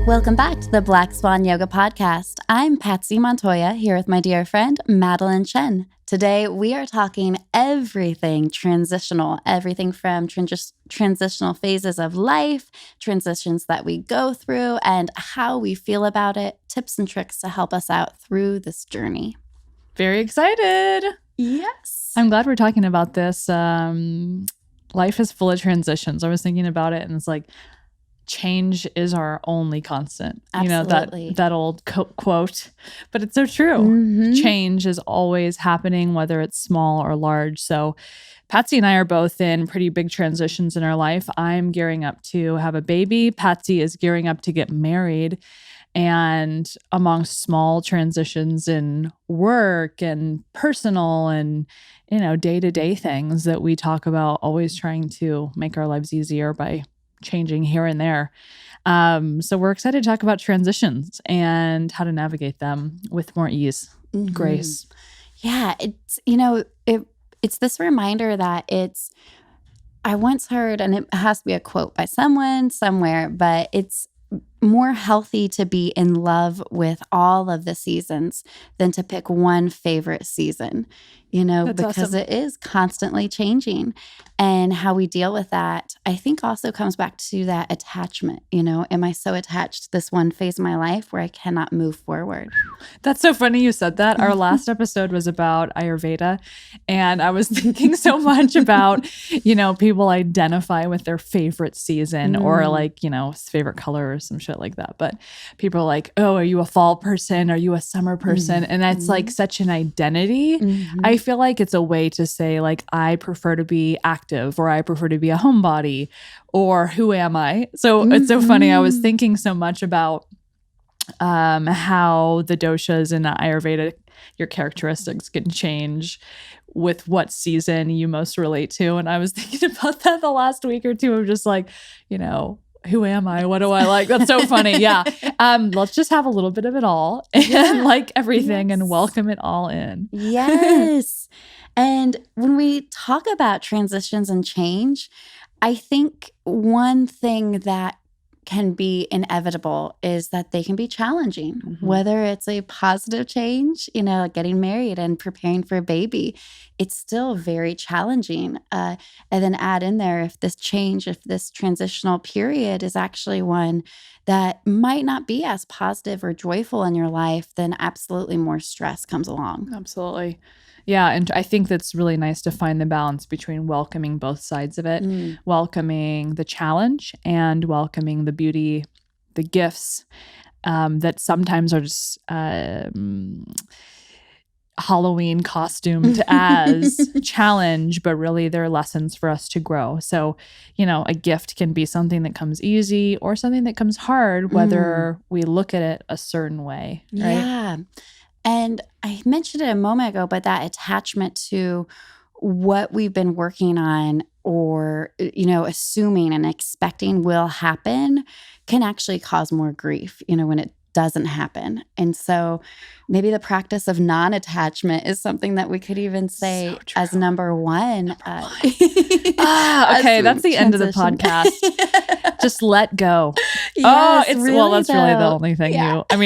Welcome back to the Black Swan Yoga Podcast. I'm Patsy Montoya here with my dear friend, Madeline Chen. Today, we are talking everything transitional, everything from transitional phases of life, transitions that we go through, and how we feel about it, tips and tricks to help us out through this journey. Very excited. Yes. I'm glad we're talking about this. Life is full of transitions. I was thinking about it, and it's like, change is our only constant. Absolutely. You know, that old quote, but it's so true. Mm-hmm. Change is always happening, whether it's small or large. So Patsy and I are both in pretty big transitions in our life. I'm gearing up to have a baby. Patsy is gearing up to get married. And amongst small transitions in work and personal and, day-to-day things that we talk about, always trying to make our lives easier by changing here and there. So we're excited to talk about transitions and how to navigate them with more ease, grace. Yeah, it's this reminder that I once heard, and it has to be a quote by someone somewhere, but it's more healthy to be in love with all of the seasons than to pick one favorite season, That's because awesome. It is constantly changing. And how we deal with that, I think also comes back to that attachment. Am I so attached to this one phase of my life where I cannot move forward? That's so funny you said that. Our last episode was about Ayurveda. And I was thinking so much about, people identify with their favorite season or favorite color or some shit like that. But people are like, oh, are you a fall person? Are you a summer person? And that's like such an identity. I feel like it's a way to say like, I prefer to be active or I prefer to be a homebody or who am I? So it's so funny. I was thinking so much about how the doshas in Ayurveda, your characteristics can change with what season you most relate to. And I was thinking about that the last week or two of just like, who am I? What do I like? That's so funny. Yeah. Let's just have a little bit of it all and like everything and welcome it all in. Yes. And when we talk about transitions and change, I think one thing that can be inevitable is that they can be challenging, whether it's a positive change, like getting married and preparing for a baby, it's still very challenging. And then add in there, if this transitional period is actually one that might not be as positive or joyful in your life, then absolutely more stress comes along. Absolutely. Yeah. And I think that's really nice to find the balance between welcoming both sides of it, welcoming the challenge and welcoming the beauty, the gifts that sometimes are just Halloween costumed as challenge, but really they're lessons for us to grow. So, a gift can be something that comes easy or something that comes hard, whether we look at it a certain way. Right? Yeah. And I mentioned it a moment ago, but that attachment to what we've been working on or, assuming and expecting will happen can actually cause more grief, when it doesn't happen. And so maybe the practice of non-attachment is something that we could even say as number one. Okay, that's the end of the podcast. Just let go. Yes, that's really the only thing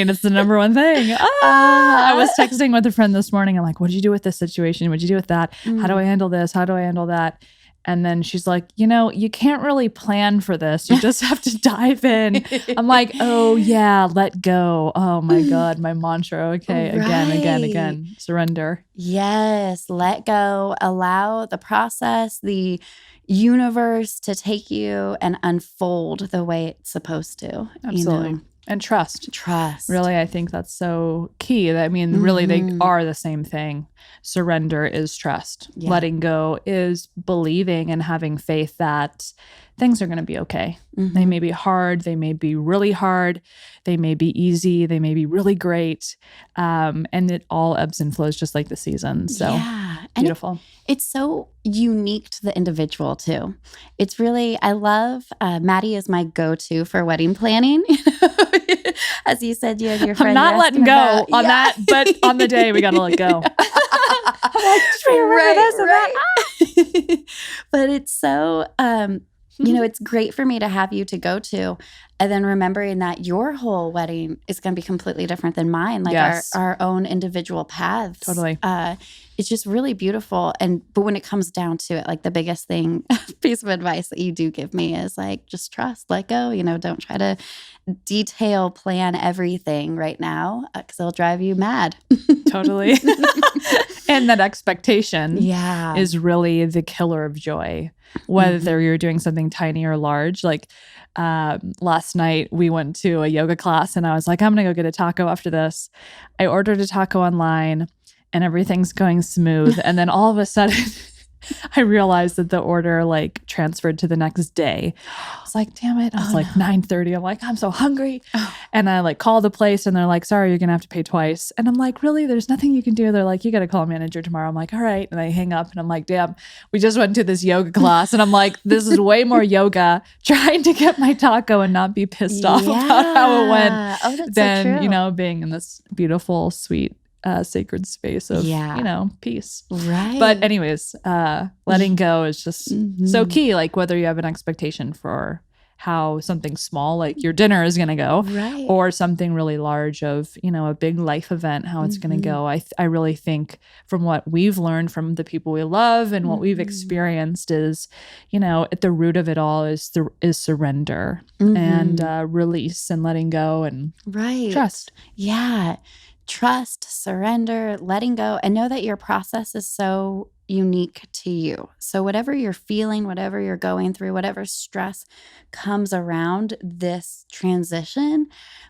it's the number one thing. I was texting with a friend this morning. I'm like, what did you do with this situation? What did you do with that? How do I handle this? How do I handle that? And then she's like, you can't really plan for this. You just have to dive in. I'm like, oh yeah, let go. Oh my God, my mantra. Okay, again. Surrender. Yes, let go. Allow the process, the universe to take you and unfold the way it's supposed to. Absolutely. And trust. Trust. Really, I think that's so key. Really, they are the same thing. Surrender is trust. Yeah. Letting go is believing and having faith that things are going to be okay. They may be hard. They may be really hard. They may be easy. They may be really great. And it all ebbs and flows just like the seasons. So beautiful. It's so unique to the individual too. It's really, I love, Maddie is my go-to for wedding planning. As you said, you and your friend. I'm not letting go on that, but on the day we got to let go. I'm like, right. But it's so, it's great for me to have you to go to. And then remembering that your whole wedding is going to be completely different than mine, like Yes. our own individual paths. Totally. It's just really beautiful. But when it comes down to it, like the biggest piece of advice that you do give me is like, just trust, let go, don't try to detail plan everything right now because it'll drive you mad. Totally. And that expectation Yeah. is really the killer of joy, whether you're doing something tiny or large. Like last night we went to a yoga class and I was like, I'm going to go get a taco after this. I ordered a taco online and everything's going smooth. And then all of a sudden I realized that the order like transferred to the next day. I was like, damn it. I was like 9:30. I'm like, I'm so hungry. And I like call the place and they're like, sorry, you're going to have to pay twice. And I'm like, really? There's nothing you can do. They're like, you got to call a manager tomorrow. I'm like, all right. And I hang up and I'm like, damn, we just went to this yoga class. And I'm like, this is way more yoga trying to get my taco and not be pissed off about how it went than, being in this beautiful, sweet, sacred space of, peace. Right. But anyways, letting go is just so key. Like whether you have an expectation for how something small, like your dinner is going to go, right, or something really large of, a big life event, how it's going to go. I really think from what we've learned from the people we love and what we've experienced is, at the root of it all is surrender and release and letting go and trust. Yeah. Trust, surrender, letting go, and know that your process is so unique to you. So whatever you're feeling, whatever you're going through, whatever stress comes around this transition,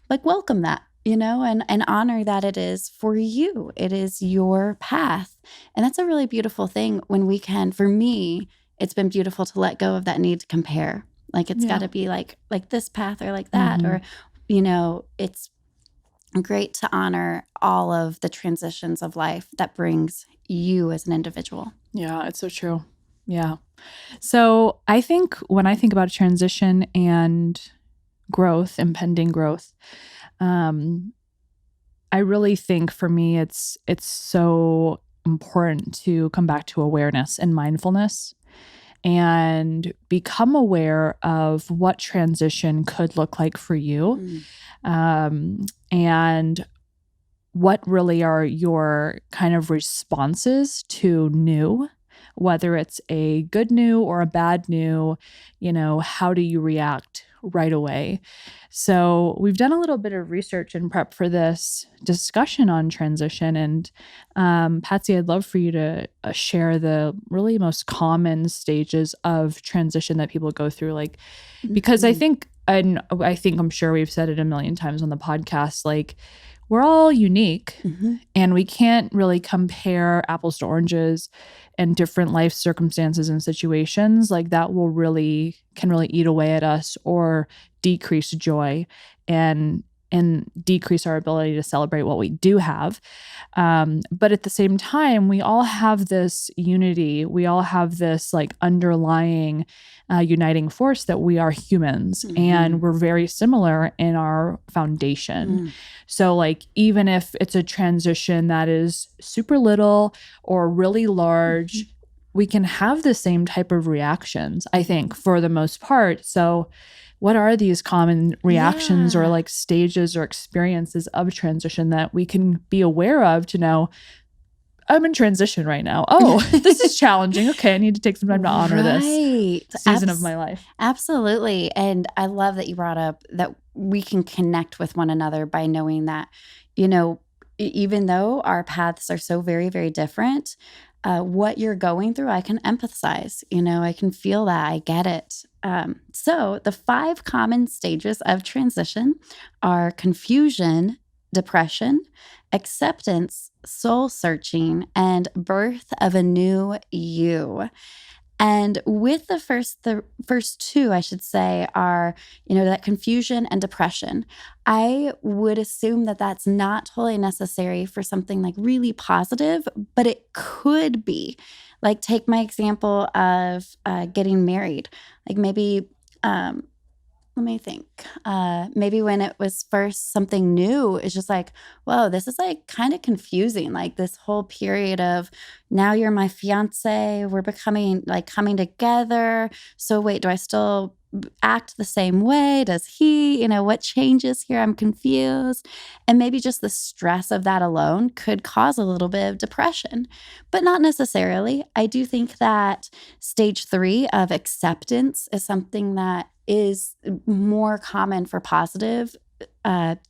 like welcome that, and honor that it is for you. It is your path. And that's a really beautiful thing when we can, for me, it's been beautiful to let go of that need to compare. Like it's got to be like this path or like that, or, it's great to honor all of the transitions of life that brings you as an individual. Yeah, it's so true. Yeah. So I think when I think about transition and growth, impending growth, I really think for me it's so important to come back to awareness and mindfulness and become aware of what transition could look like for you. And what really are your kind of responses to new, whether it's a good new or a bad new, how do you react right away? So we've done a little bit of research and prep for this discussion on transition. And Patsy, I'd love for you to share the really most common stages of transition that people go through. Like, because I think I'm sure we've said it a million times on the podcast, like we're all unique and we can't really compare apples to oranges and different life circumstances and situations. Like that can really eat away at us or decrease joy and decrease our ability to celebrate what we do have. But at the same time, we all have this unity. We all have this like underlying uniting force that we are humans and we're very similar in our foundation. So like, even if it's a transition that is super little or really large, we can have the same type of reactions, I think, for the most part. So what are these common reactions or like stages or experiences of transition that we can be aware of to know, I'm in transition right now. Oh, this is challenging. Okay, I need to take some time to honor this season of my life. Absolutely. And I love that you brought up that we can connect with one another by knowing that, even though our paths are so very, very different, what you're going through, I can empathize. I can feel that. I get it. So the 5 common stages of transition are confusion, depression, acceptance, soul searching, and birth of a new you. And with the first 2, I should say, are, that confusion and depression. I would assume that that's not totally necessary for something like really positive, but it could be. Like, take my example of getting married. Like maybe Let me think. Maybe when it was first something new, it's just like, whoa, this is like kind of confusing. Like this whole period of now you're my fiance, we're becoming like coming together. So wait, do I still act the same way? Does he, what changes here? I'm confused. And maybe just the stress of that alone could cause a little bit of depression, but not necessarily. I do think that stage 3 of acceptance is something that is more common for positive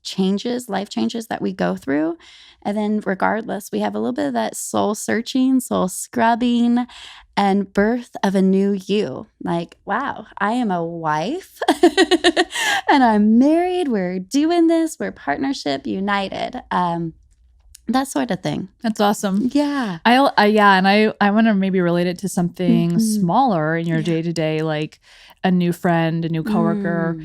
changes, life changes that we go through. And then regardless, we have a little bit of that soul searching, soul scrubbing, and birth of a new you. Like, wow, I am a wife and I'm married. We're doing this. We're partnership united. That sort of thing. That's awesome. Yeah. I want to maybe relate it to something smaller in your day to day, like a new friend, a new coworker,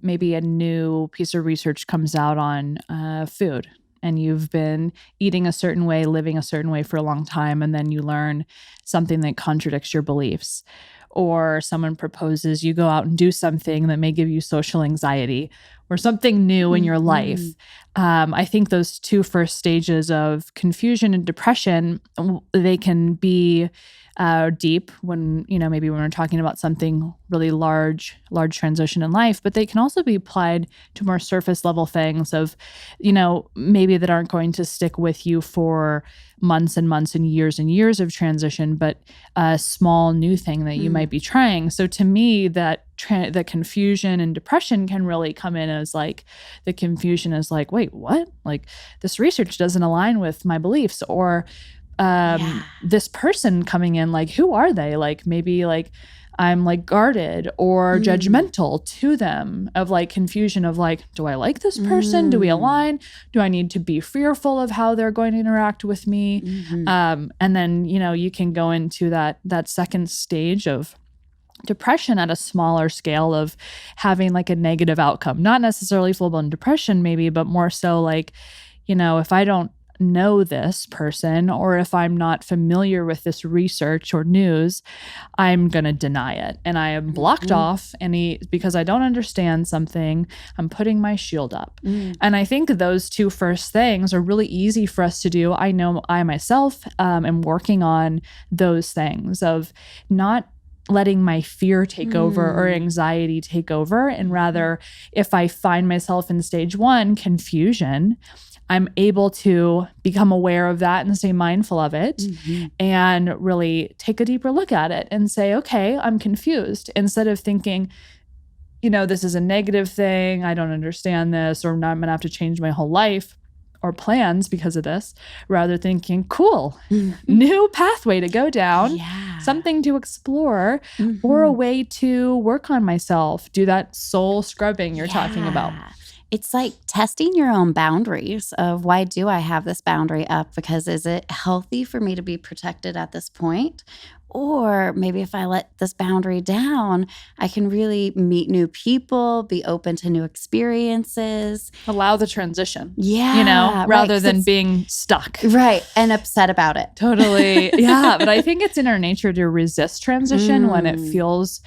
maybe a new piece of research comes out on food, and you've been eating a certain way, living a certain way for a long time, and then you learn something that contradicts your beliefs. Or someone proposes you go out and do something that may give you social anxiety or something new in your life. I think those 2 first stages of confusion and depression, they can be deep when, maybe when we're talking about something really large transition in life, but they can also be applied to more surface level things of, maybe that aren't going to stick with you for months and months and years of transition, but a small new thing that you might be trying. So to me, that the confusion and depression can really come in as like, the confusion is like, wait, what? Like this research doesn't align with my beliefs, or this person coming in, like, who are they? Like maybe like I'm like guarded or judgmental to them, of like confusion of like, do I like this person? Do we align? Do I need to be fearful of how they're going to interact with me? And then, you can go into that second stage of depression at a smaller scale of having like a negative outcome, not necessarily full-blown depression maybe, but more so like, if I don't know this person, or if I'm not familiar with this research or news, I'm going to deny it. And I am blocked off because I don't understand something, I'm putting my shield up. And I think those 2 first things are really easy for us to do. I know I myself am working on those things of not letting my fear take over or anxiety take over. And rather, if I find myself in stage 1, confusion, I'm able to become aware of that and stay mindful of it and really take a deeper look at it and say, okay, I'm confused, instead of thinking, this is a negative thing, I don't understand this, or now I'm going to have to change my whole life or plans because of this, rather thinking, cool, new pathway to go down, something to explore, or a way to work on myself, do that soul scrubbing you're talking about. It's like testing your own boundaries of, why do I have this boundary up? Because is it healthy for me to be protected at this point? Or maybe if I let this boundary down, I can really meet new people, be open to new experiences. Allow the transition. Yeah. Rather than being stuck. Right. And upset about it. Totally. Yeah. But I think it's in our nature to resist transition when it feels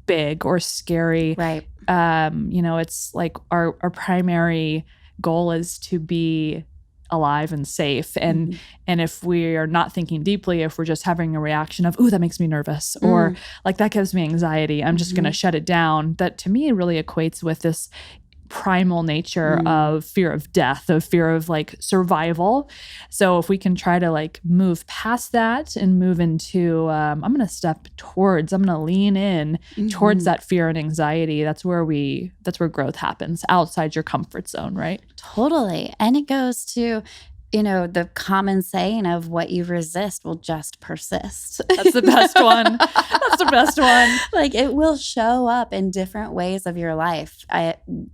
big or scary. Right. It's like our primary goal is to be alive and safe. And if we are not thinking deeply, if we're just having a reaction of, ooh, that makes me nervous, or like that gives me anxiety, I'm just going to shut it down. That to me really equates with this primal nature of fear of death, of fear of like survival. So if we can try to like move past that and move into, I'm going to lean in towards that fear and anxiety. That's where growth happens, outside your comfort zone, right? Totally. And it goes to, the common saying of, what you resist will just persist. That's the best one. That's the best one. Like it will show up in different ways of your life.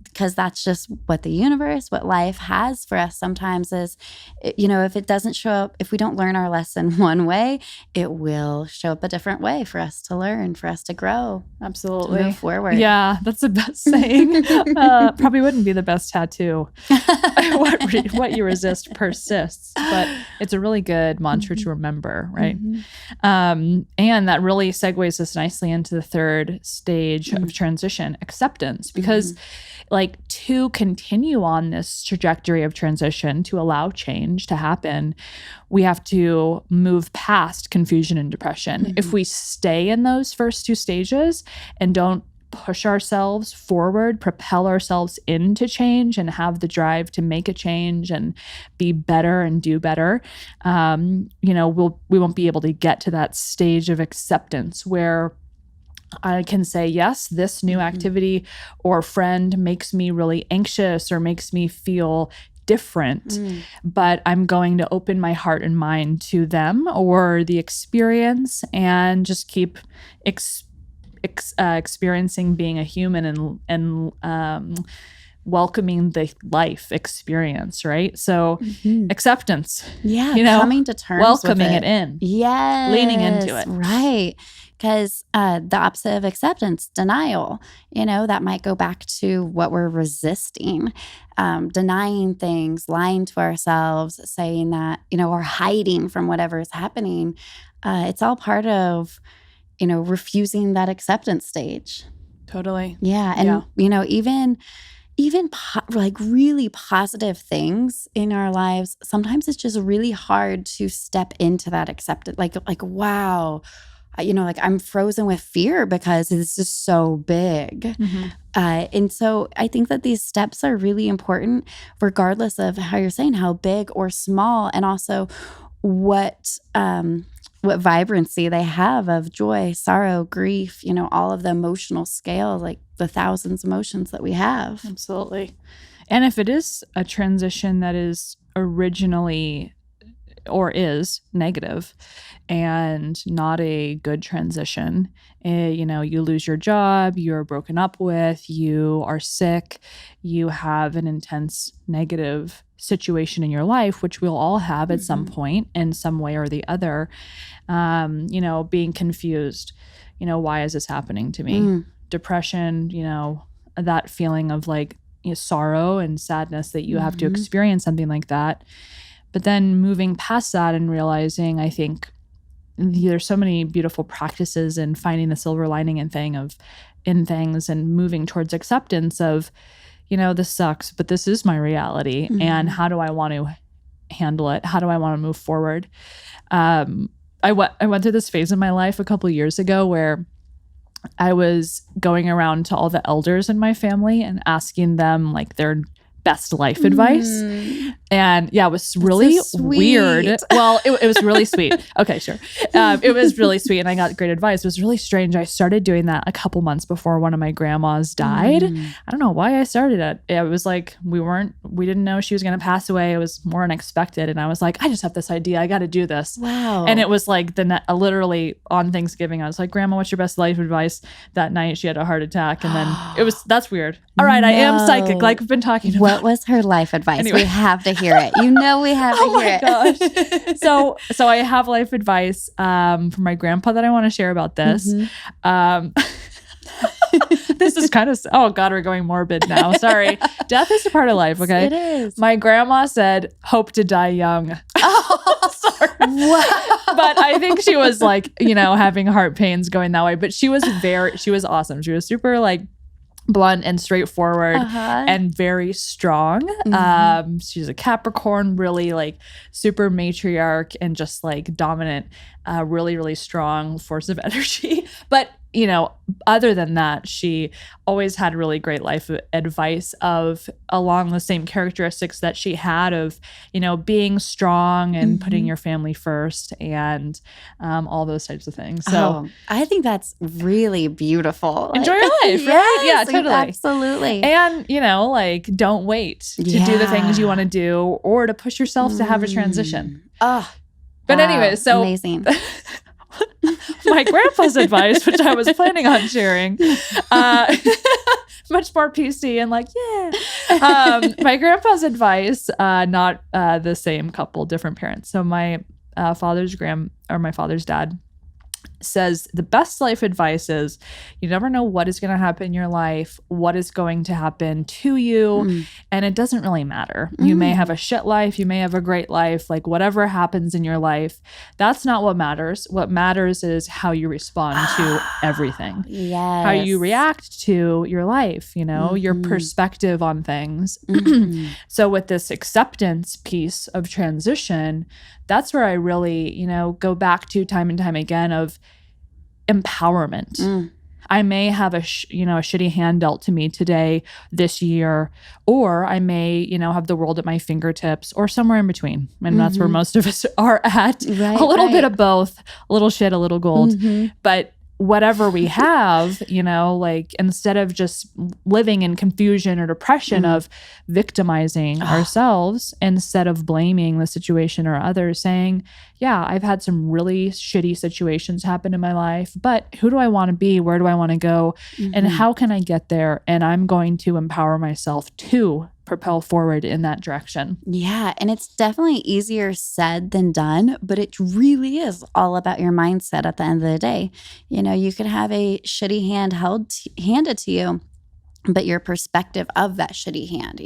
Because that's just what the universe, what life has for us sometimes is, if it doesn't show up, if we don't learn our lesson one way, it will show up a different way for us to learn, for us to grow. Absolutely. To move forward. Yeah, that's the best saying. Probably wouldn't be the best tattoo. What you resist persists. persists, but it's a really good mantra to remember, right? Mm-hmm. And that really segues us nicely into the third stage of transition, acceptance, because like to continue on this trajectory of transition, to allow change to happen, we have to move past confusion and depression. If we stay in those first two stages and don't push ourselves forward, propel ourselves into change and have the drive to make a change and be better and do better, we won't be able to get to that stage of acceptance where I can say, yes, this new activity or friend makes me really anxious or makes me feel different, but I'm going to open my heart and mind to them or the experience and just keep experiencing being a human and welcoming the life experience, right? So acceptance, coming to terms welcoming with it in, leaning into it, right? Because the opposite of acceptance, denial, that might go back to what we're resisting, denying things, lying to ourselves, saying that, or hiding from whatever is happening. It's all part of, refusing that acceptance stage. Totally. Yeah. And, even like really positive things in our lives, sometimes it's just really hard to step into that acceptance. Like, wow, like I'm frozen with fear because this is so big. And so I think that these steps are really important, regardless of how you're saying, how big or small, and also what vibrancy they have of joy, sorrow, grief, all of the emotional scale, like the thousands of emotions that we have. Absolutely. And if it is a transition that is originally or is negative and not a good transition, you lose your job, you're broken up with, you are sick, you have an intense negative situation in your life, which we'll all have at some point in some way or the other, being confused, why is this happening to me? Depression, that feeling of like sorrow and sadness that you have to experience something like that. But then moving past that and realizing, I think there's so many beautiful practices in finding the silver lining in things and moving towards acceptance of, this sucks, but this is my reality. And how do I want to handle it? How do I want to move forward? I went through this phase in my life a couple of years ago where I was going around to all the elders in my family and asking them like their best life advice. And yeah, it was really weird. Well, it was really sweet. Okay, sure. It was really sweet and I got great advice. It was really strange. I started doing that a couple months before one of my grandmas died. I don't know why I started it. It was like we didn't know she was going to pass away. It was more unexpected. And I was like, I just have this idea. I got to do this. Wow. And it was like literally on Thanksgiving, I was like, Grandma, what's your best life advice? That night she had a heart attack. And then that's weird. All right, I am psychic like we've been talking about. What was her life advice? Anyway. We have to hear it. We have to hear it. Oh my gosh. So I have life advice from my grandpa that I want to share about this. This is kind of, oh God, we're going morbid now. Sorry. Death is a part of life, okay? It is. My grandma said, hope to die young. Oh, sorry. Wow. But I think she was like, having heart pains going that way. But she was awesome. She was super like blunt and straightforward and very strong. She's a Capricorn, really like super matriarch and just like dominant, really, really strong force of energy. But other than that, she always had really great life advice of along the same characteristics that she had of, being strong and putting your family first and all those types of things. So I think that's really beautiful. Enjoy your life, right? Yes, Yeah, totally. Absolutely. And, don't wait to do the things you want to do or to push yourself to have a transition. But anyway, so amazing. My grandpa's advice, which I was planning on sharing, much more PC and like, my grandpa's advice, not the same couple, different parents. So my father's dad says the best life advice is you never know what is going to happen in your life, what is going to happen to you, and it doesn't really matter. You may have a shit life, you may have a great life, like whatever happens in your life, that's not what matters. What matters is how you respond to everything. Yes. How you react to your life, your perspective on things. So with this acceptance piece of transition, that's where I really, go back to time and time again of empowerment. I may have a shitty hand dealt to me today, this year, or I may, have the world at my fingertips or somewhere in between. And that's where most of us are at. Right, a little bit of both, a little shit, a little gold. But whatever we have, like instead of just living in confusion or depression of victimizing ourselves, instead of blaming the situation or others, saying, yeah, I've had some really shitty situations happen in my life, but who do I want to be? Where do I want to go? And how can I get there? And I'm going to empower myself to propel forward in that direction. Yeah. And it's definitely easier said than done, but it really is all about your mindset at the end of the day. You could have a shitty hand handed to you, but your perspective of that shitty hand,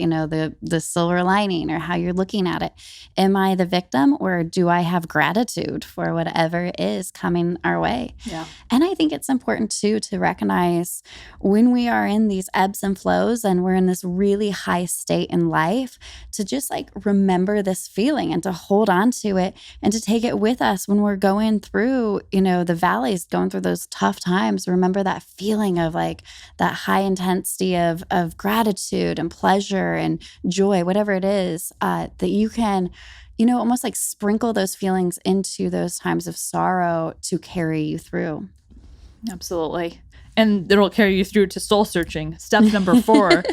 the silver lining or how you're looking at it. Am I the victim, or do I have gratitude for whatever is coming our way? Yeah. And I think it's important too to recognize when we are in these ebbs and flows and we're in this really high state in life, to just like remember this feeling and to hold on to it and to take it with us when we're going through, the valleys, going through those tough times. Remember that feeling of like that high intensity of gratitude and pleasure and joy, whatever it is, that you can, almost like sprinkle those feelings into those times of sorrow to carry you through. Absolutely. And it'll carry you through to soul searching. Step number 4,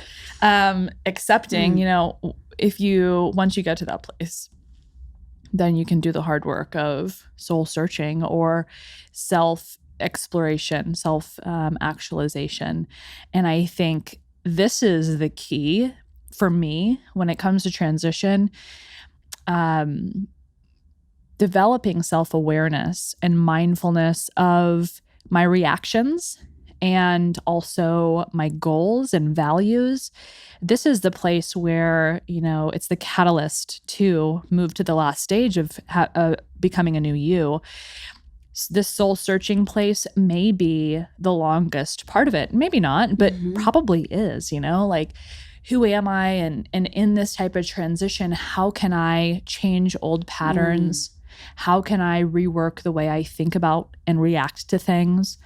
accepting, once you get to that place, then you can do the hard work of soul searching or self-exploration, self-actualization. And I think this is the key for me when it comes to transition, developing self-awareness and mindfulness of my reactions and also my goals and values. This is the place where, it's the catalyst to move to the last stage of becoming a new you. This soul searching place may be the longest part of it. Maybe not, but probably is, like, who am I? And in this type of transition, how can I change old patterns? How can I rework the way I think about and react to things?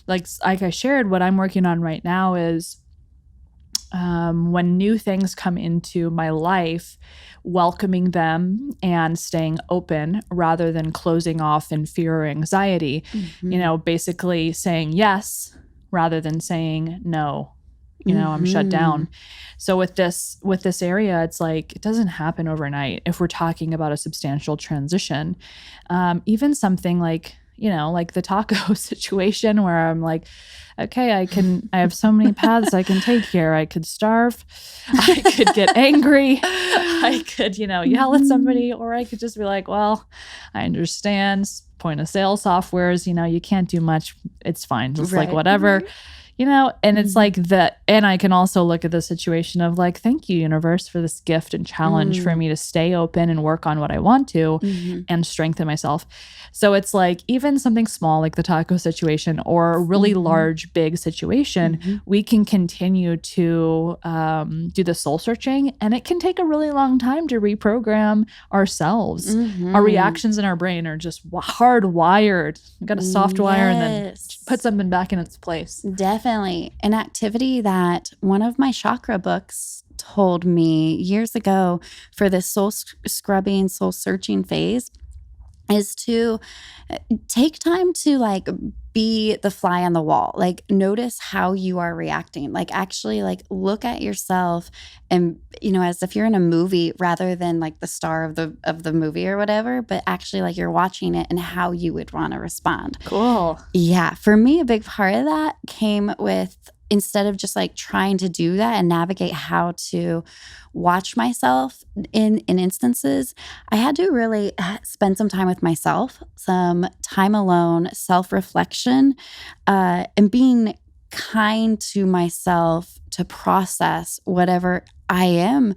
Like I shared, what I'm working on right now is when new things come into my life, welcoming them and staying open rather than closing off in fear or anxiety. Basically saying yes rather than saying no. I'm shut down. So with this area, it's like, it doesn't happen overnight. If we're talking about a substantial transition, even something like, like the taco situation where I'm like, okay, I have so many paths I can take here. I could starve. I could get angry. I could, yell at somebody, or I could just be like, well, I understand point of sale softwares, you can't do much. It's fine. Just like whatever. And it's like that. And I can also look at the situation of like, thank you, universe, for this gift and challenge for me to stay open and work on what I want to and strengthen myself. So it's like, even something small like the taco situation or a really large, big situation, we can continue to do the soul searching, and it can take a really long time to reprogram ourselves. Our reactions in our brain are just hardwired. We've got a soft wire and then put something back in its place. Definitely. An activity that one of my chakra books told me years ago for this soul scrubbing, soul searching phase is to take time to like be the fly on the wall. Like, notice how you are reacting. Like, actually, like, look at yourself and, as if you're in a movie rather than like the star of the movie or whatever, but actually like you're watching it and how you would want to respond. Cool. Yeah. For me, a big part of that came with instead of just like trying to do that and navigate how to watch myself in instances, I had to really spend some time with myself, some time alone, self-reflection, and being kind to myself to process whatever I am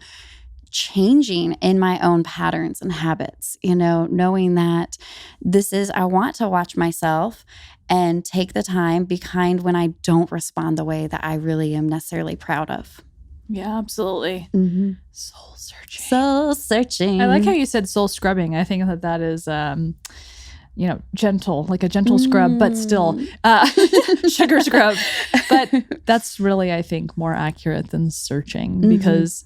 changing in my own patterns and habits, knowing that I want to watch myself and take the time, be kind when I don't respond the way that I really am necessarily proud of. Yeah, absolutely. Mm-hmm. Soul searching. Soul searching. I like how you said soul scrubbing. I think that is, gentle, like a gentle scrub, but still sugar scrub. But that's really, I think, more accurate than searching, because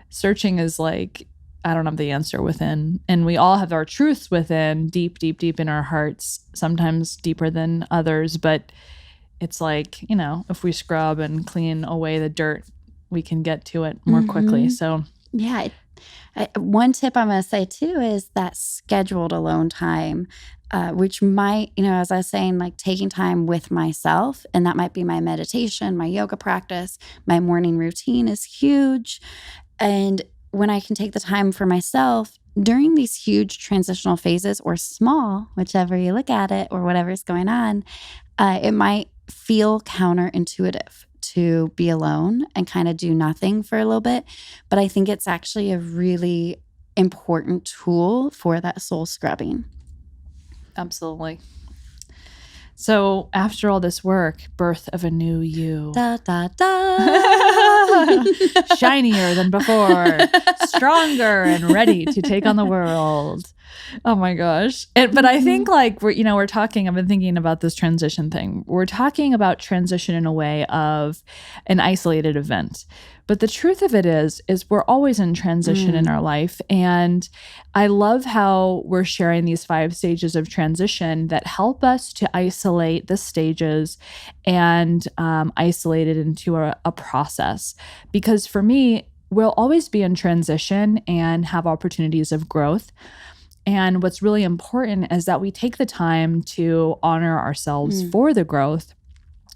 searching is like, I don't have the answer within. And we all have our truths within, deep, deep, deep in our hearts, sometimes deeper than others. But it's like, if we scrub and clean away the dirt, we can get to it more quickly. So, yeah. One tip I'm going to say too is that scheduled alone time, which might, as I was saying, like taking time with myself, and that might be my meditation, my yoga practice, my morning routine is huge. And when I can take the time for myself during these huge transitional phases, or small, whichever you look at it, or whatever's going on, it might feel counterintuitive to be alone and kind of do nothing for a little bit. But I think it's actually a really important tool for that soul scrubbing. Absolutely. So after all this work, birth of a new you. Da, da, da. Shinier than before, stronger and ready to take on the world. Oh my gosh. But I think like we're talking, I've been thinking about this transition thing. We're talking about transition in a way of an isolated event. But the truth of it is we're always in transition in our life. And I love how we're sharing these 5 stages of transition that help us to isolate the stages and isolate it into a process. Because for me, we'll always be in transition and have opportunities of growth. And what's really important is that we take the time to honor ourselves for the growth.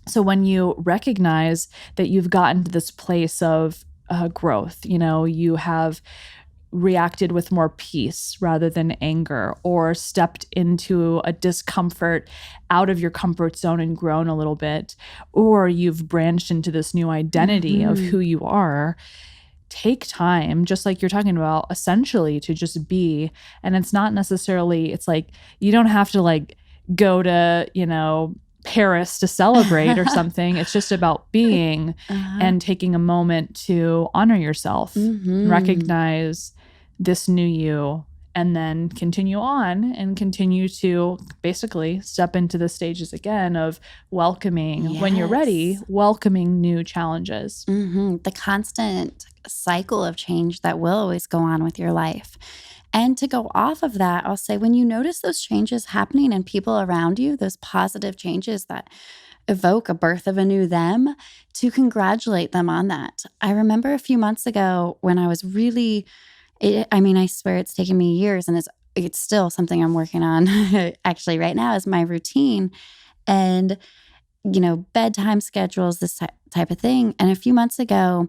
So when you recognize that you've gotten to this place of growth, you have reacted with more peace rather than anger, or stepped into a discomfort out of your comfort zone and grown a little bit, or you've branched into this new identity of who you are, take time, just like you're talking about, essentially to just be. And it's not necessarily, it's like, you don't have to like go to, Paris to celebrate or something. It's just about being and taking a moment to honor yourself, recognize this new you, and then continue on and continue to basically step into the stages again of welcoming, when you're ready, welcoming new challenges. The constant cycle of change that will always go on with your life. And to go off of that, I'll say when you notice those changes happening in people around you, those positive changes that evoke a birth of a new them, to congratulate them on that. I remember a few months ago when I was really, I swear it's taken me years, and it's still something I'm working on actually right now, is my routine and, bedtime schedules, this type of thing. And a few months ago,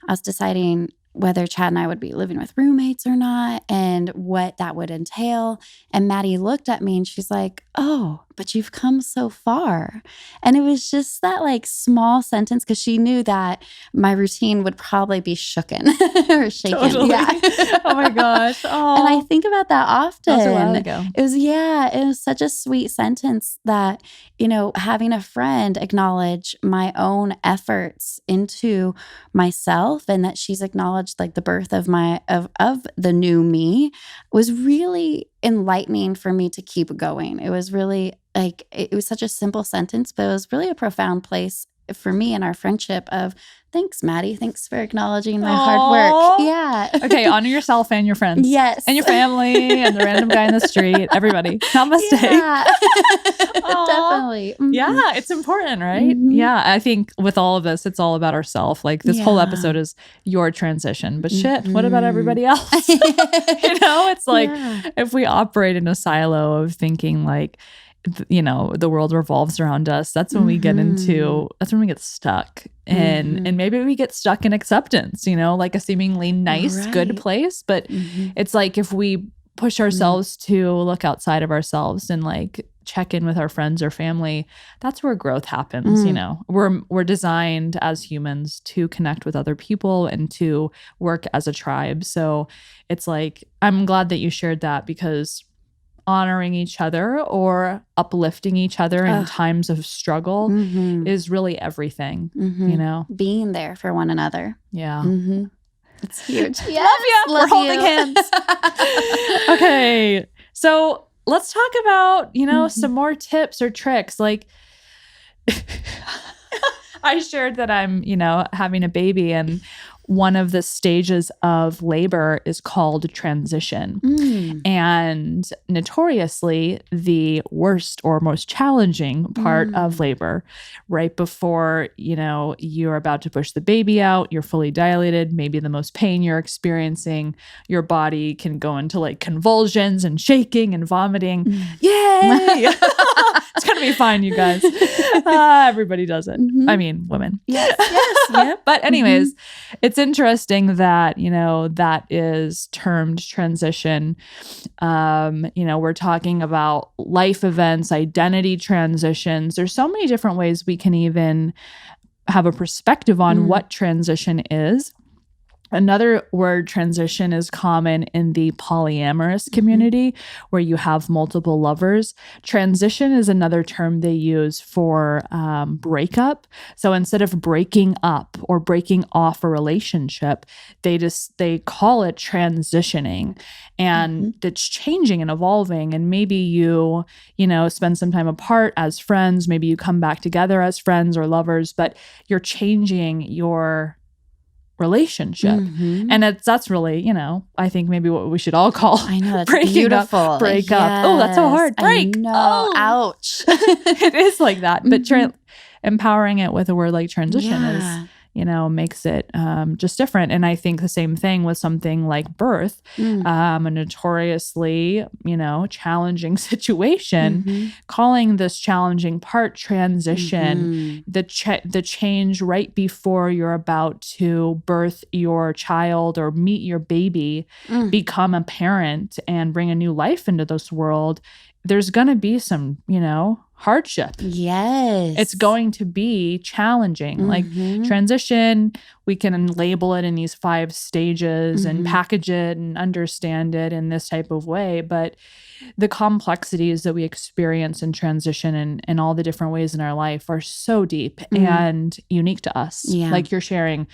I was deciding whether Chad and I would be living with roommates or not, and what that would entail. And Maddie looked at me and she's like, "Oh, but you've come so far." And it was just that like small sentence, because she knew that my routine would probably be shooken or shaken. Totally. Yeah. Oh my gosh. Oh. And I think about that often. That was a while ago. It was such a sweet sentence that, having a friend acknowledge my own efforts into myself, and that she's acknowledged like the birth of of the new me, was really enlightening for me to keep going. It was really like, it was such a simple sentence, but it was really a profound place for me in our friendship of, thanks, Maddie. Thanks for acknowledging my hard work. Yeah. Okay, honor yourself and your friends. Yes. And your family and the random guy in the street. Everybody. Namaste. Yeah. Definitely. Yeah, it's important, right? Yeah, I think with all of this, it's all about ourselves. Like this whole episode is your transition. But shit, what about everybody else? It's like if we operate in a silo of thinking like, the world revolves around us, that's when we get stuck and maybe we get stuck in acceptance, like a seemingly nice, good Right. place. But it's like if we push ourselves to look outside of ourselves and like check in with our friends or family, that's where growth happens. We're designed as humans to connect with other people and to work as a tribe. So it's like, I'm glad that you shared that, because honoring each other or uplifting each other in times of struggle is really everything, Being there for one another. Yeah. It's huge. Love you. We're holding hands. Okay. So let's talk about, some more tips or tricks. Like I shared that I'm, having a baby, and one of the stages of labor is called transition. And notoriously, the worst or most challenging part of labor, right before, you're about to push the baby out, you're fully dilated, maybe the most pain you're experiencing, your body can go into like convulsions and shaking and vomiting. Yay! It's going to be fine, you guys. Everybody does it. I mean, women. Yes. Yeah. But anyways, it's interesting that, that is termed transition. We're talking about life events, identity transitions. There's so many different ways we can even have a perspective on what transition is. Another word, transition, is common in the polyamorous community where you have multiple lovers. Transition is another term they use for breakup. So instead of breaking up or breaking off a relationship, they call it transitioning. And it's changing and evolving. And maybe you spend some time apart as friends. Maybe you come back together as friends or lovers, but you're changing your relationship. And that's really, I think maybe what we should all call that's breaking beautiful. up, break up. Oh, that's so hard. Break. No, ouch. It is like that. But empowering it with a word like transition is, makes it just different. And I think the same thing with something like birth, a notoriously, challenging situation, calling this challenging part transition, the change right before you're about to birth your child or meet your baby, become a parent and bring a new life into this world. There's going to be some, hardship. Yes. It's going to be challenging. Like transition, we can label it in these 5 stages and package it and understand it in this type of way. But the complexities that we experience in transition and all the different ways in our life are so deep and unique to us. Yeah. Like you're sharing,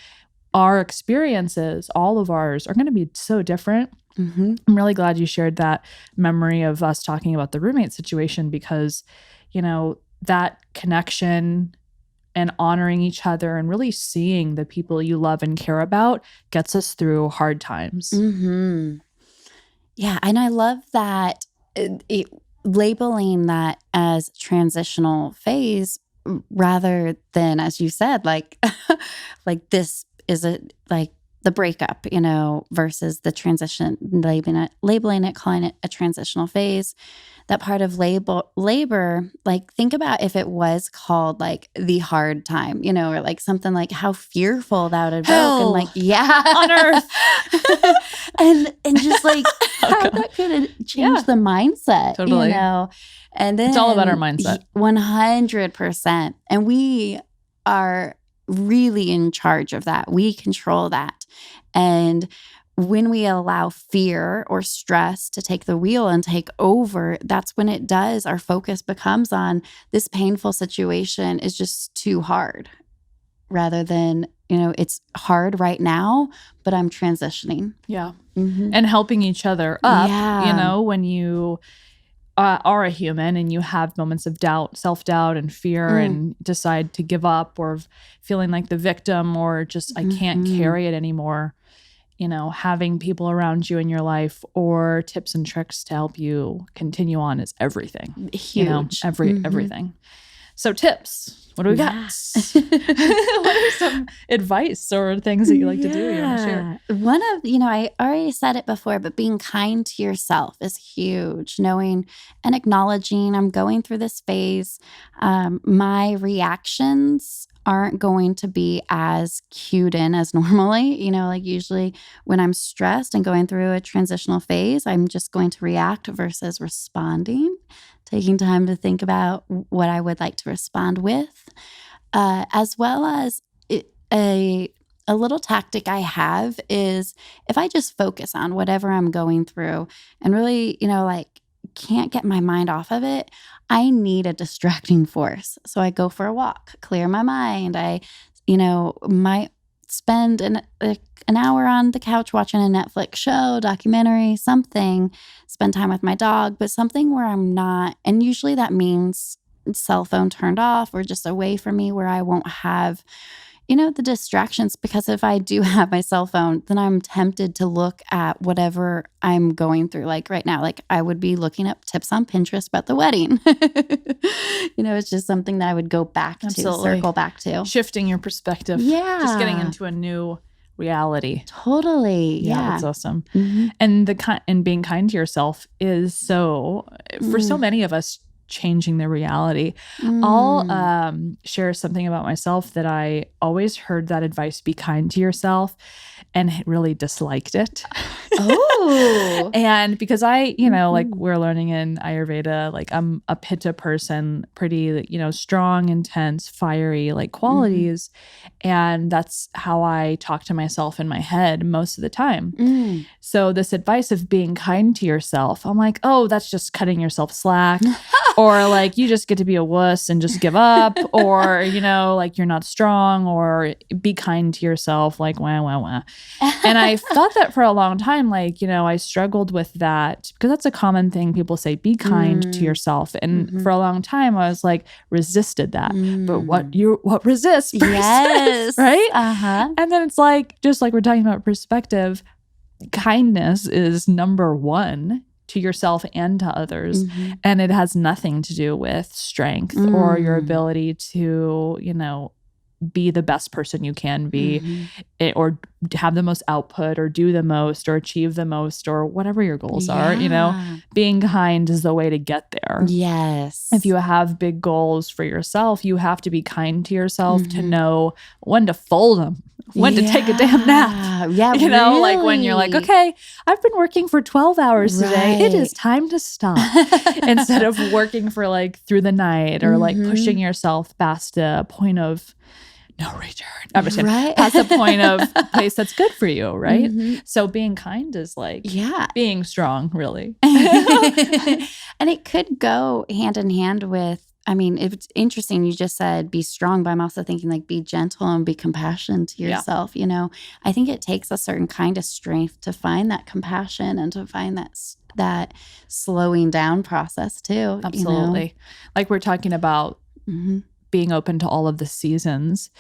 our experiences, all of ours, are going to be so different. I'm really glad you shared that memory of us talking about the roommate situation, because that connection and honoring each other and really seeing the people you love and care about gets us through hard times. Yeah. And I love that labeling that as transitional phase rather than, as you said, like this is the breakup, versus the transition, labeling it, calling it a transitional phase. That part of labor, like think about if it was called like the hard time, or like something like how fearful that would Hell evoke, and on earth. and just like how that could change the mindset, Totally. And then it's all about our mindset. 100%. And we are really in charge of that. We control that. And when we allow fear or stress to take the wheel and take over, that's when it does. Our focus becomes on this painful situation is just too hard, rather than, it's hard right now, but I'm transitioning. Yeah. And helping each other up, Yeah. When you are a human and you have moments of doubt, self-doubt and fear and decide to give up, or feeling like the victim, or just I can't carry it anymore, having people around you in your life or tips and tricks to help you continue on is everything. Huge. Everything. So tips, what do we got? What are some advice or things that you like to do you want to share? One of, I already said it before, but being kind to yourself is huge. Knowing and acknowledging I'm going through this phase. My reactions aren't going to be as cued in as normally. Like usually when I'm stressed and going through a transitional phase, I'm just going to react versus responding, taking time to think about what I would like to respond with, as well as a little tactic I have is if I just focus on whatever I'm going through and really, like can't get my mind off of it, I need a distracting force. So I go for a walk, clear my mind. I, might spend an hour on the couch watching a Netflix show, documentary, something, spend time with my dog, but something where I'm not, and usually that means cell phone turned off or just away from me where I won't have the distractions, because if I do have my cell phone, then I'm tempted to look at whatever I'm going through. Like right now, like I would be looking up tips on Pinterest about the wedding. It's just something that I would go back to, circle back to. Shifting your perspective. Yeah. Just getting into a new reality. Totally. Yeah. That's awesome. Mm-hmm. And being kind to yourself is for so many of us, changing the reality. I'll share something about myself that I always heard that advice, be kind to yourself, and really disliked it. Oh. And because I, like we're learning in Ayurveda, like I'm a Pitta person, pretty, strong, intense, fiery, like qualities. And that's how I talk to myself in my head most of the time. So this advice of being kind to yourself, I'm like, oh, that's just cutting yourself slack. Or like you just get to be a wuss and just give up, or like you're not strong, or be kind to yourself, like wah wah wah. And I thought that for a long time, like I struggled with that because that's a common thing people say, be kind to yourself. And for a long time, I was like resisted that. But what resists persists, yes, right? And then it's like just like we're talking about perspective, kindness is number one to yourself and to others. And it has nothing to do with strength or your ability to, be the best person you can be, or have the most output or do the most or achieve the most or whatever your goals are. Being kind is the way to get there. Yes. If you have big goals for yourself, you have to be kind to yourself to know when to fold them, when to take a damn nap. Yeah, really? Like when you're like, okay, I've been working for 12 hours today. It is time to stop. Instead of working for like through the night or like pushing yourself past a point of no return. I'm just kidding. Past the point of a place that's good for you, right? So being kind is like being strong, really. And it could go hand in hand with, it's interesting. You just said be strong, but I'm also thinking like be gentle and be compassionate to yourself. I think it takes a certain kind of strength to find that compassion and to find that slowing down process too. Absolutely. Like we're talking about being open to all of the seasons.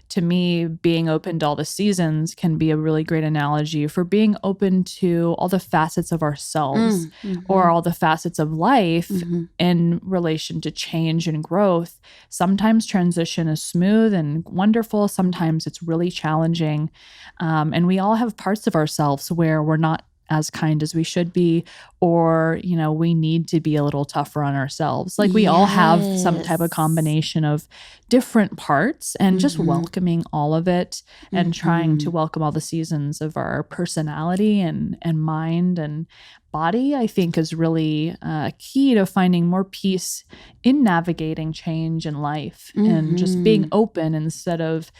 To me, being open to all the seasons can be a really great analogy for being open to all the facets of ourselves or all the facets of life in relation to change and growth. Sometimes transition is smooth and wonderful. Sometimes it's really challenging. And we all have parts of ourselves where we're not as kind as we should be, or, we need to be a little tougher on ourselves. Like we all have some type of combination of different parts, and just welcoming all of it and trying to welcome all the seasons of our personality and mind and body, I think is really key to finding more peace in navigating change in life and just being open instead of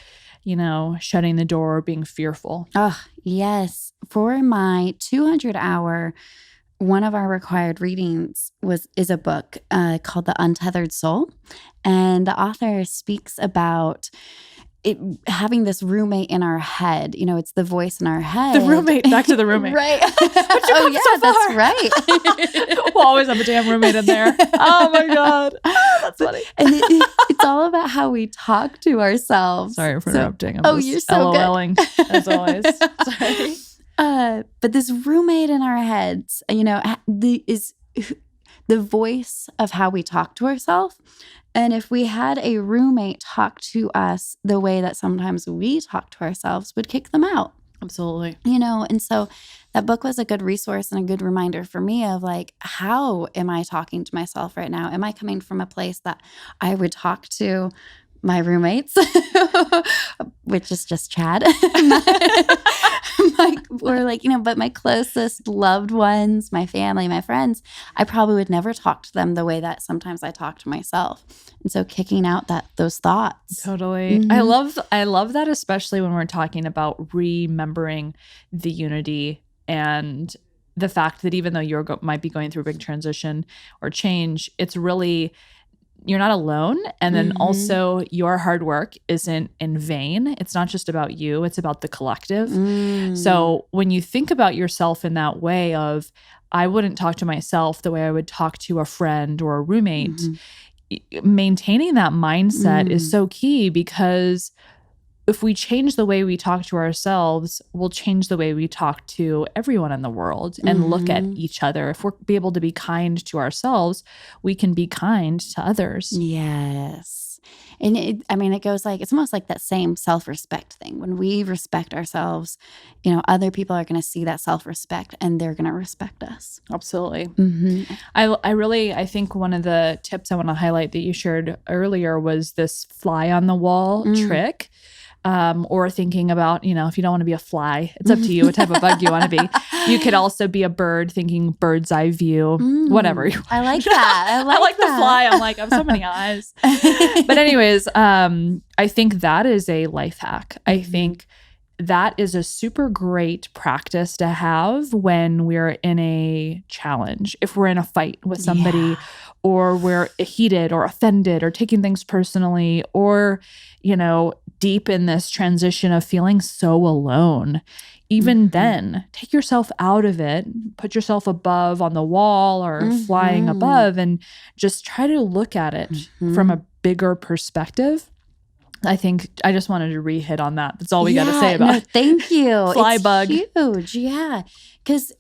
shutting the door or being fearful. Oh, yes. For my 200-hour, one of our required readings is a book called The Untethered Soul. And the author speaks about having this roommate in our head. It's the voice in our head. The roommate, back to the roommate. Right. Oh, yeah, that's right. We'll always have a damn roommate in there. Oh, my God. Oh, that's funny. And it's all about how we talk to ourselves. Sorry for interrupting. I'm you're so LOLing, as always. Sorry. But this roommate in our heads, is the voice of how we talk to ourselves. And if we had a roommate talk to us the way that sometimes we talk to ourselves, would kick them out. Absolutely. And so that book was a good resource and a good reminder for me of like, how am I talking to myself right now? Am I coming from a place that I would talk to my roommates, which is just Chad. Or like, but my closest loved ones, my family, my friends, I probably would never talk to them the way that sometimes I talk to myself. And so kicking out those thoughts. Totally. Mm-hmm. I love that, especially when we're talking about remembering the unity and the fact that even though you might be going through a big transition or change, it's really, you're not alone. And then also your hard work isn't in vain. It's not just about you, it's about the collective. So when you think about yourself in that way of, I wouldn't talk to myself the way I would talk to a friend or a roommate, maintaining that mindset is so key, because if we change the way we talk to ourselves, we'll change the way we talk to everyone in the world and look at each other. If we're able to be kind to ourselves, we can be kind to others. Yes. And it goes like, it's almost like that same self-respect thing. When we respect ourselves, other people are going to see that self-respect and they're going to respect us. Absolutely. I think one of the tips I want to highlight that you shared earlier was this fly on the wall trick. Or thinking about, if you don't want to be a fly, it's up to you what type of bug you want to be. You could also be a bird, thinking bird's eye view, whatever. I like that. I like the fly. I'm like, I have so many eyes. But anyways, I think that is a life hack. I think that is a super great practice to have when we're in a challenge. If we're in a fight with somebody, or we're heated or offended or taking things personally, or, deep in this transition of feeling so alone, even then, take yourself out of it, put yourself above on the wall or flying above, and just try to look at it from a bigger perspective. I think I just wanted to re-hit on that. That's all we got to say about it. Thank you. Fly it's bug. Huge. Yeah. Because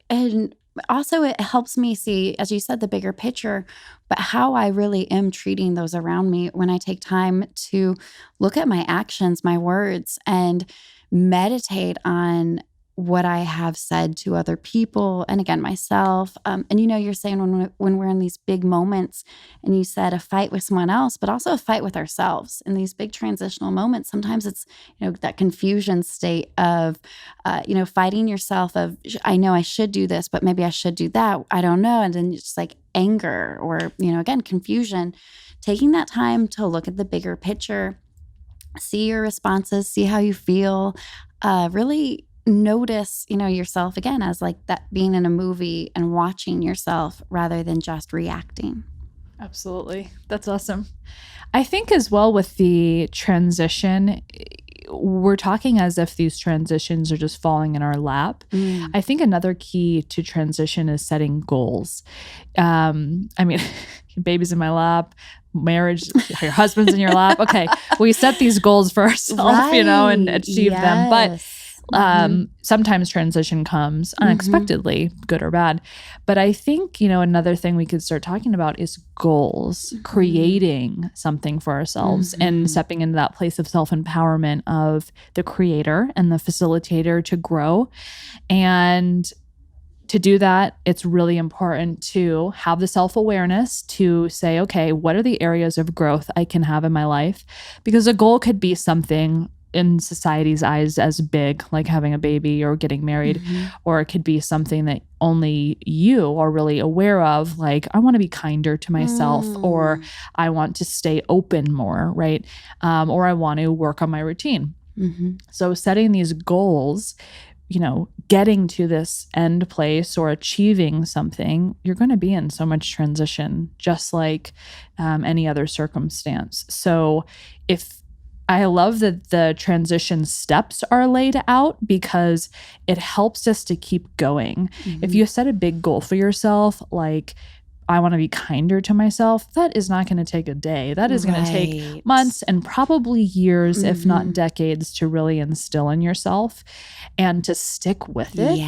and also it helps me see, as you said, the bigger picture, but how I really am treating those around me when I take time to look at my actions, my words, and meditate on what I have said to other people, and again, myself. And you're saying when we're in these big moments, and you said a fight with someone else, but also a fight with ourselves in these big transitional moments. Sometimes it's, that confusion state of, fighting yourself of, I know I should do this, but maybe I should do that. I don't know. And then it's just like anger or, again, confusion. Taking that time to look at the bigger picture, see your responses, see how you feel, really notice, yourself again as like that being in a movie and watching yourself rather than just reacting. Absolutely. That's awesome. I think as well with the transition, we're talking as if these transitions are just falling in our lap. I think another key to transition is setting goals. Baby's in my lap, marriage, your husband's in your lap. Okay, we set these goals for ourselves, and achieve them. But sometimes transition comes unexpectedly, good or bad. But I think, another thing we could start talking about is goals, creating something for ourselves and stepping into that place of self-empowerment of the creator and the facilitator to grow. And to do that, it's really important to have the self-awareness to say, okay, what are the areas of growth I can have in my life? Because a goal could be something in society's eyes as big, like having a baby or getting married, or it could be something that only you are really aware of, like I want to be kinder to myself, or I want to stay open more, right? Or I want to work on my routine. So setting these goals, getting to this end place or achieving something, you're going to be in so much transition, just like any other circumstance. So I love that the transition steps are laid out because it helps us to keep going. If you set a big goal for yourself, like I want to be kinder to myself, that is not going to take a day. That is going to take months and probably years, if not decades, to really instill in yourself. And to stick with it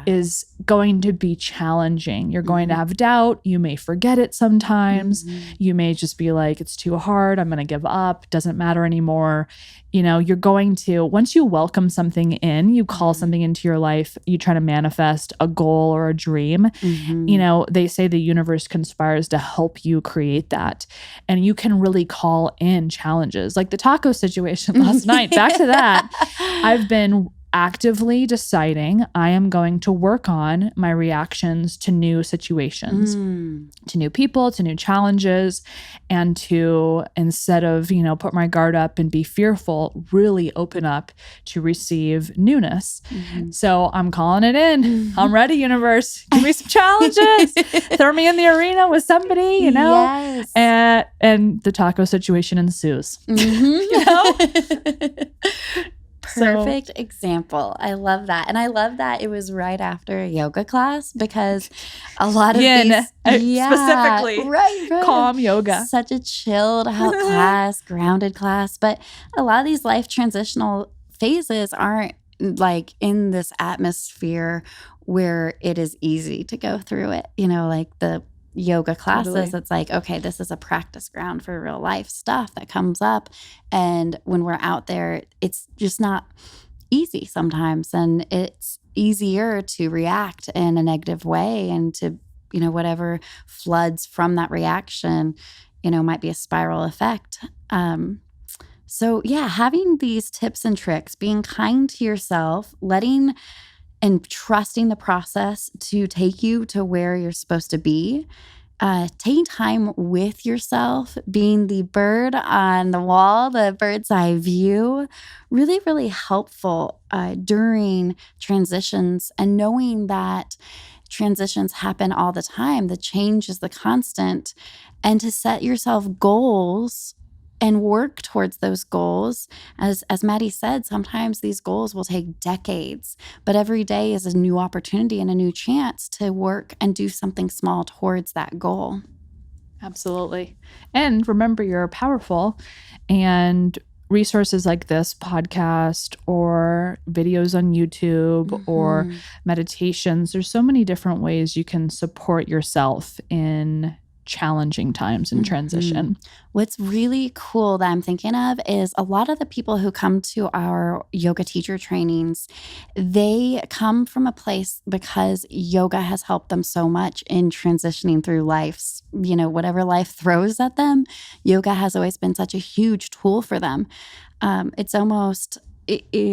is going to be challenging. You're going to have doubt. You may forget it sometimes. You may just be like, it's too hard. I'm going to give up. Doesn't matter anymore. you're going to, once you welcome something in, you call something into your life, you try to manifest a goal or a dream, they say the universe conspires to help you create that. And you can really call in challenges like the taco situation last night. Back to that. I've been actively deciding I am going to work on my reactions to new situations, to new people, to new challenges, and to, instead of, put my guard up and be fearful, really open up to receive newness. So I'm calling it in. I'm ready, universe. Give me some challenges. Throw me in the arena with somebody, Yes. and the taco situation ensues. Perfect example. I love that. And I love that it was right after a yoga class, because a lot of specifically right. calm yoga. Such a chilled out class, grounded class. But a lot of these life transitional phases aren't like in this atmosphere where it is easy to go through it. Like the yoga classes, Totally. It's like, okay, this is a practice ground for real life stuff that comes up. And when we're out there, it's just not easy sometimes. And it's easier to react in a negative way, and to, whatever floods from that reaction, might be a spiral effect. So yeah, having these tips and tricks, being kind to yourself, letting and trusting the process to take you to where you're supposed to be. Taking time with yourself, being the bird on the wall, the bird's eye view, really, really helpful during transitions, and knowing that transitions happen all the time. The change is the constant, and to set yourself goals and work towards those goals. As Maddie said, sometimes these goals will take decades, but every day is a new opportunity and a new chance to work and do something small towards that goal. Absolutely. And remember, you're powerful, and resources like this podcast or videos on YouTube or meditations, there's so many different ways you can support yourself in challenging times in transition. What's really cool that I'm thinking of is a lot of the people who come to our yoga teacher trainings, they come from a place because yoga has helped them so much in transitioning through life's, whatever life throws at them. Yoga has always been such a huge tool for them. It's almost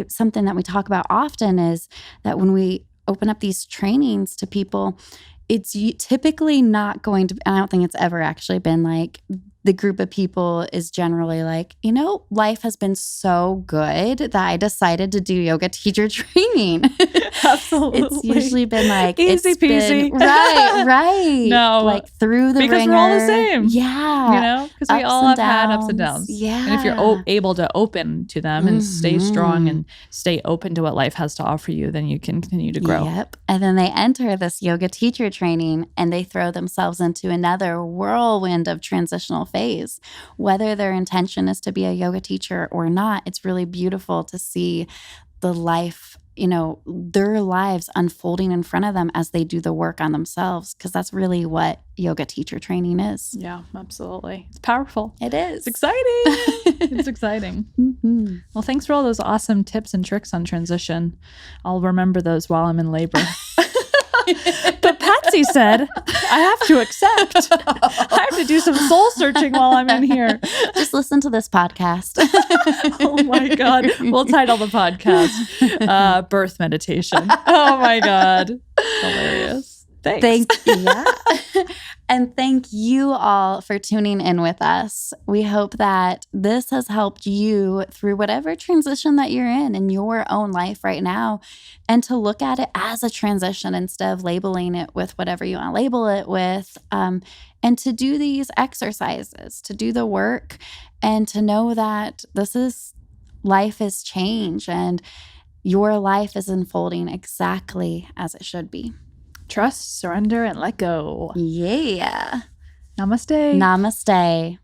something that we talk about often, is that when we open up these trainings to people, it's typically not going to, I don't think it's ever actually been like, the group of people is generally like, life has been so good that I decided to do yoga teacher training. Absolutely. It's usually been like, easy peasy. Right. No. Like through the because ringer. We're all the same. Yeah. Because we all have had ups and downs. Yeah. And if you're able to open to them and stay strong and stay open to what life has to offer you, then you can continue to grow. Yep. And then they enter this yoga teacher training and they throw themselves into another whirlwind of transitional phase. Whether their intention is to be a yoga teacher or not, it's really beautiful to see the life, their lives unfolding in front of them as they do the work on themselves, because that's really what yoga teacher training is. Yeah, absolutely. It's powerful. It is. It's exciting. It's exciting. Well, thanks for all those awesome tips and tricks on transition. I'll remember those while I'm in labor. But Patsy said, I have to accept. I have to do some soul searching while I'm in here. Just listen to this podcast. Oh my God. We'll title the podcast Birth Meditation. Oh my God. Hilarious. Thanks. And thank you all for tuning in with us. We hope that this has helped you through whatever transition that you're in your own life right now, and to look at it as a transition instead of labeling it with whatever you want to label it with, and to do these exercises, to do the work, and to know that life is change, and your life is unfolding exactly as it should be. Trust, surrender, and let go. Yeah. Namaste. Namaste.